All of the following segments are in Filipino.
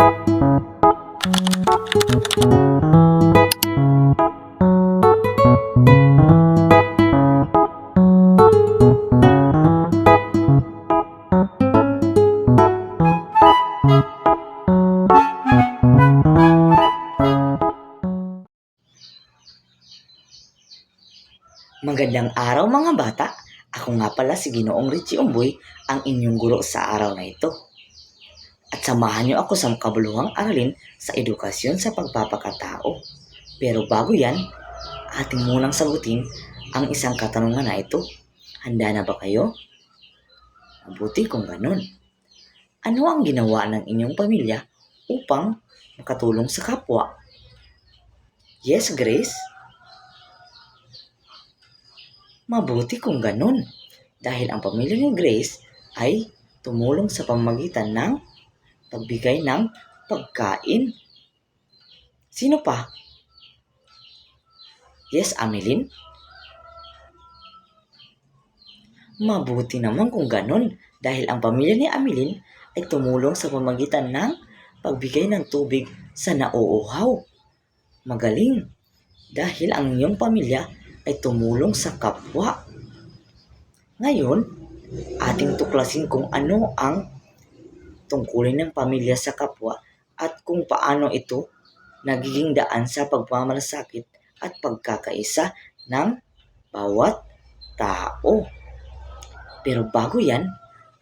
Magandang araw mga bata. Ako nga pala si Ginoong Richie Umboy, ang inyong guro sa araw na ito. At samahan niyo ako sa makabuluhang aralin sa edukasyon sa pagpapakatao. Pero bago yan, ating munang sagutin ang isang katanungan na ito. Handa na ba kayo? Mabuti kung ganun. Ano ang ginawa ng inyong pamilya upang makatulong sa kapwa? Yes, Grace? Mabuti kung ganun, dahil ang pamilya ni Grace ay tumulong sa pamamagitan ng pagbigay ng pagkain. Sino pa? Yes, Ameline? Mabuti naman kung ganun, dahil ang pamilya ni Ameline ay tumulong sa pamamagitan ng pagbigay ng tubig sa nauuhaw. Magaling, dahil ang iyong pamilya ay tumulong sa kapwa. Ngayon, ating tuklasin kung ano ang tungkulin ng pamilya sa kapwa at kung paano ito nagiging daan sa pagmamalasakit at pagkakaisa ng bawat tao. Pero bago yan,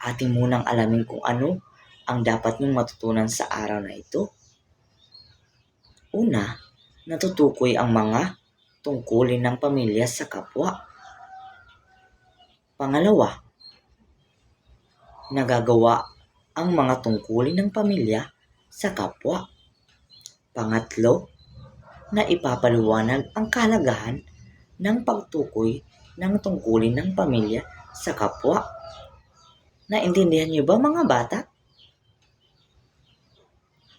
ating munang alamin kung ano ang dapat niyong matutunan sa araw na ito. Una, natutukoy ang mga tungkulin ng pamilya sa kapwa. Pangalawa, nagagawa ang mga tungkulin ng pamilya sa kapwa. Pangatlo, na ipapaliwanag ang kahalagahan ng pagtukoy ng tungkulin ng pamilya sa kapwa. Naintindihan niyo ba mga bata?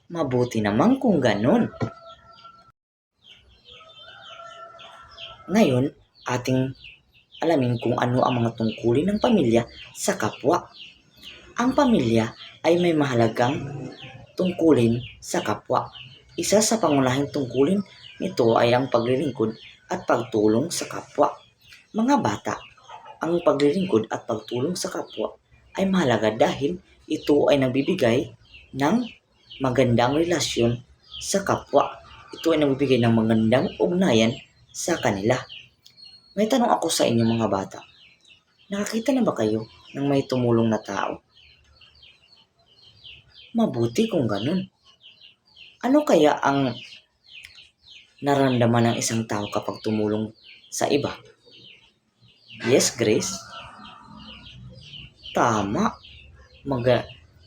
Mabuti naman kung ganun. Ngayon, ating alamin kung ano ang mga tungkulin ng pamilya sa kapwa. Ang pamilya ay may mahalagang tungkulin sa kapwa. Isa sa pangunahing tungkulin nito ay ang paglilingkod at pagtulong sa kapwa. Mga bata, ang paglilingkod at pagtulong sa kapwa ay mahalaga dahil ito ay nagbibigay ng magandang relasyon sa kapwa. Ito ay nagbibigay ng magandang ugnayan sa kanila. May tanong ako sa inyo mga bata. Nakakita na ba kayo ng may tumulong na tao? Mabuti kung ganun. Ano kaya ang nararamdaman ng isang tao kapag tumulong sa iba? Yes, Grace? Tama.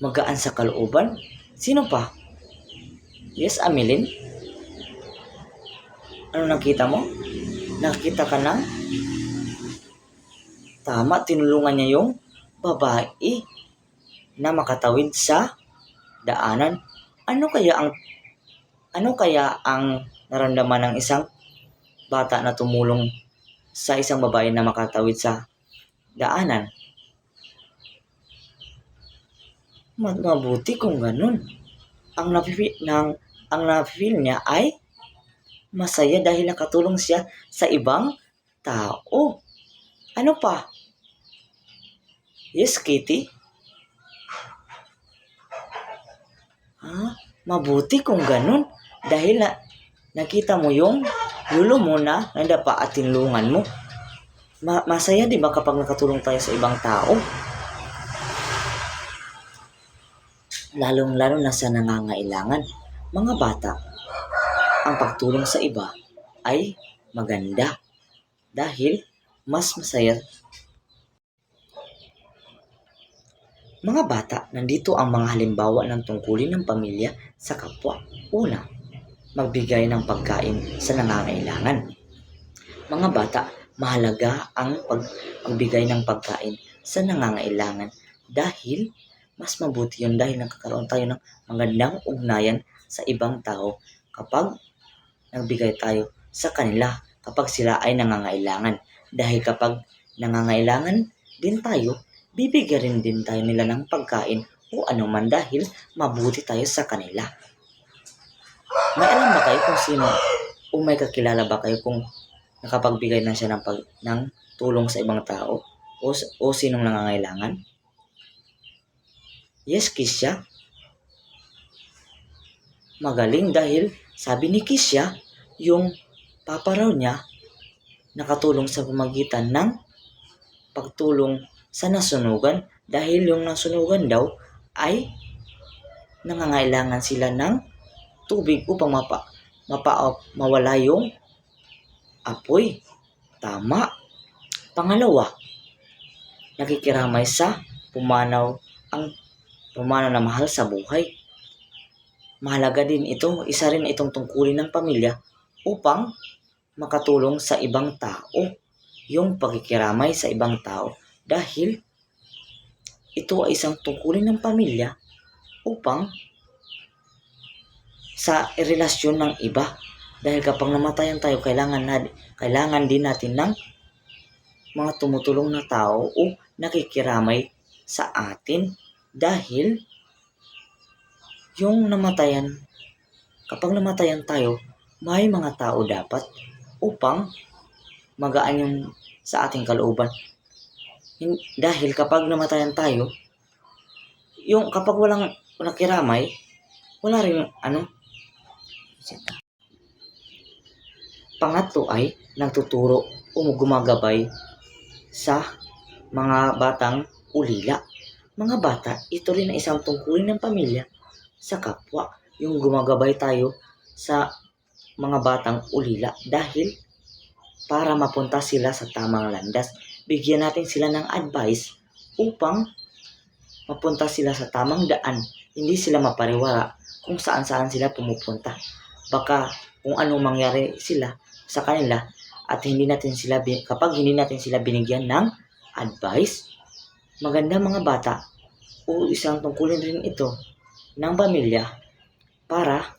Magaan sa kalooban. Sino pa? Yes, Ameline? Ano nakita mo? Nakita ka ng? Tama, tinulungan niya yung babae na makatawid sa daanan. Ano kaya ang naramdaman ng isang bata na tumulong sa isang babae na makatawid sa daanan? Mabuti kung ganun. Ang nafe-feel niya ay masaya dahil nakatulong siya sa ibang tao. Ano pa? Yes, Kitty? Mabuti kung ganun. Dahil nakita mo yung lulo mo na nadapa at tinulungan mo. Masaya di ba kapag nakatulong tayo sa ibang tao? Lalong-lalo na sa nangangailangan. Mga bata, ang pagtulong sa iba ay maganda dahil mas masaya. Mga bata, nandito ang mga halimbawa ng tungkulin ng pamilya sa kapwa. Una, magbigay ng pagkain sa nangangailangan. Mga bata, mahalaga ang pagbigay ng pagkain sa nangangailangan dahil mas mabuti yun dahil nagkakaroon tayo ng magandang ugnayan sa ibang tao kapag nagbigay tayo sa kanila kapag sila ay nangangailangan. Dahil kapag nangangailangan din tayo, bibigyan rin din tayo nila ng pagkain o anuman dahil mabuti tayo sa kanila. May alam ba kayo kung sino o may kakilala ba kayo kung nakapagbigay na siya ng tulong sa ibang tao o sinong nangangailangan? Yes, Kisha. Magaling dahil sabi ni Kisha, yung papa raw niya nakatulong sa pamagitan ng pagtulong sa nasunugan dahil yung nasunugan daw ay nangangailangan sila ng tubig upang mawala yung apoy. Tama. Pangalawa, nakikiramay sa pumanaw na mahal sa buhay. Mahalaga din ito, isa rin itong tungkulin ng pamilya upang makatulong sa ibang tao, yung pakikiramay sa ibang tao, dahil ito ay isang tungkulin ng pamilya upang sa relasyon ng iba. Dahil kapag namatayan tayo, kailangan din natin ng mga tumutulong na tao o nakikiramay sa atin, dahil yung kapag namatayan tayo, may mga tao dapat upang magaan yung sa ating kalooban. Dahil kapag namatayan tayo, yung kapag walang nakiramay, wala rin Pangatlo ay nagtuturo o gumagabay sa mga batang ulila. Mga bata, ito rin ay isang tungkulin ng pamilya sa kapwa, yung gumagabay tayo sa mga batang ulila dahil para mapunta sila sa tamang landas. Bigyan natin sila ng advice upang mapunta sila sa tamang daan. Hindi sila mapariwara kung saan-saan sila pumupunta. Baka kung ano mangyari sila sa kanila at kapag hindi natin sila binigyan ng advice. Maganda mga bata, o isang tungkulin rin ito ng pamilya para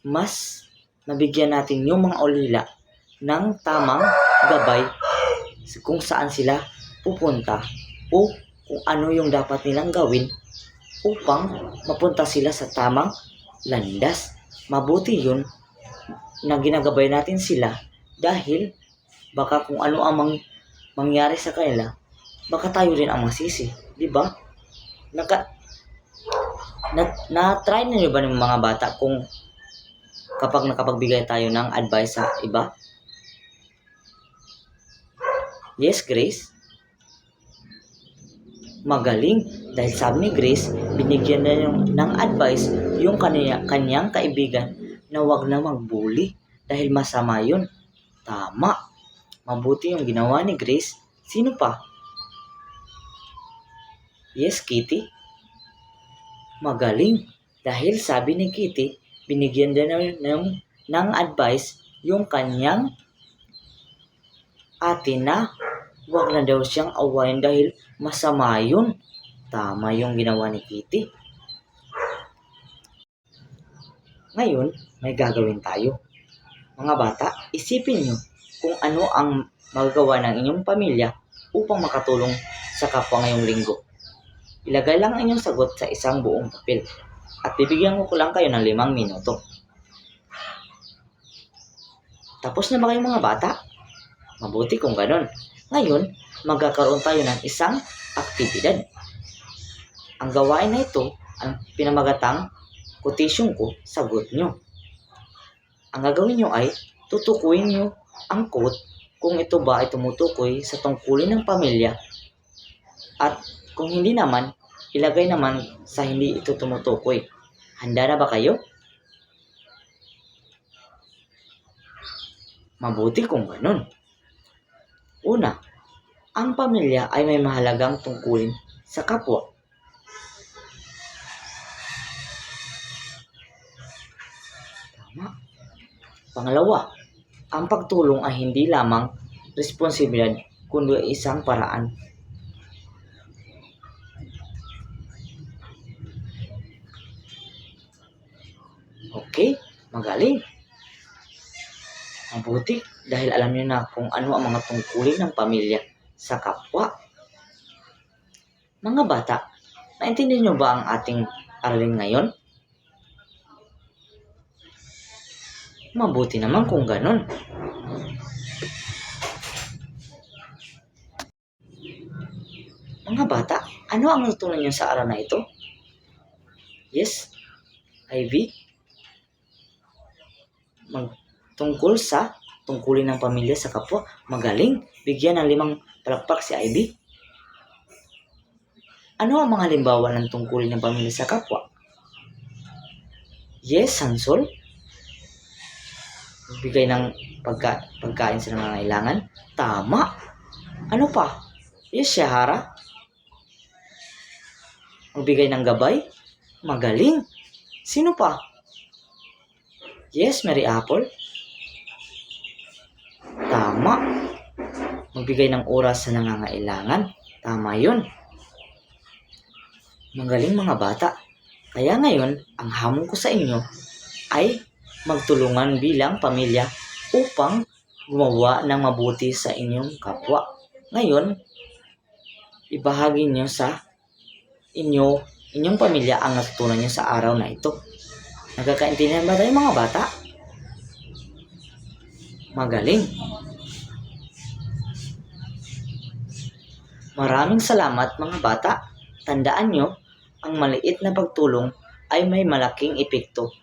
mas mabigyan natin yung mga ulila ng tamang gabay kung saan sila pupunta o kung ano yung dapat nilang gawin upang mapunta sila sa tamang landas. Mabuti yun na ginagabay natin sila dahil baka kung ano ang mangyari sa kanila, baka tayo rin ang masisi, di ba? Na-try na nyo ba ng mga bata kung kapag nakapagbigay tayo ng advice sa iba? Yes, Grace? Magaling. Dahil sabi ni Grace, binigyan na ng advice yung kanyang kaibigan na wag na magbully dahil masama yun. Tama. Mabuti yung ginawa ni Grace. Sino pa? Yes, Kitty? Magaling. Dahil sabi ni Kitty, binigyan din ng advice yung kanyang ate na wag na daw siyang awayin dahil masama yun. Tama yung ginawa ni Kitty. Ngayon, may gagawin tayo. Mga bata, isipin nyo kung ano ang magagawa ng inyong pamilya upang makatulong sa kapwa ngayong linggo. Ilagay lang ang inyong sagot sa isang buong papel at bibigyan ko lang kayo ng 5 minuto. Tapos na ba kayong mga bata? Mabuti kung ganon. Ngayon, magkakaroon tayo ng isang aktibidad. Ang gawain na ito, ang pinamagatang quotation ko, sagot nyo. Ang gagawin nyo ay tutukuyin nyo ang quote kung ito ba ay tumutukoy sa tungkulin ng pamilya at kung hindi naman, ilagay naman sa hindi ito tumutukoy. Handa na ba kayo? Mabuti kung ganun. Una, ang pamilya ay may mahalagang tungkulin sa kapwa. Tama. Pangalawa, ang pagtulong ay hindi lamang responsibilidad kundi isang paraan. Okay, magaling. Mabuti dahil alam niyo na kung ano ang mga tungkulin ng pamilya sa kapwa. Mga bata, Naintindihan niyo ba ang ating aralin ngayon? Mabuti naman kung ganun. Mga bata, ano ang natutunan niyo sa araw na ito? Yes, Ivy? Tungkol sa tungkulin ng pamilya sa kapwa. Magaling. Bigyan ng 5 palakpak si Ivy. Ano ang mga halimbawa ng tungkulin ng pamilya sa kapwa? Yes, Sansol. Bigay ng pagkain sa nangangailangan. Tama. Ano pa? Yes, Shahara. Magbigay ng gabay. Magaling. Sino pa? Yes, Mary Apple. Tama. Magbigay ng oras sa nangangailangan. Tama yun. Magaling mga bata. Kaya ngayon, ang hamon ko sa inyo ay magtulungan bilang pamilya upang gumawa ng mabuti sa inyong kapwa. Ngayon, ibahagi nyo sa inyong pamilya ang natutunan nyo sa araw na ito. Nagkakaintindihan ba tayo mga bata? Magaling. Maraming salamat mga bata. Tandaan nyo, ang maliit na pagtulong ay may malaking epekto.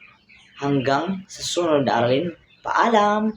Hanggang sa sunod na aralin. Paalam!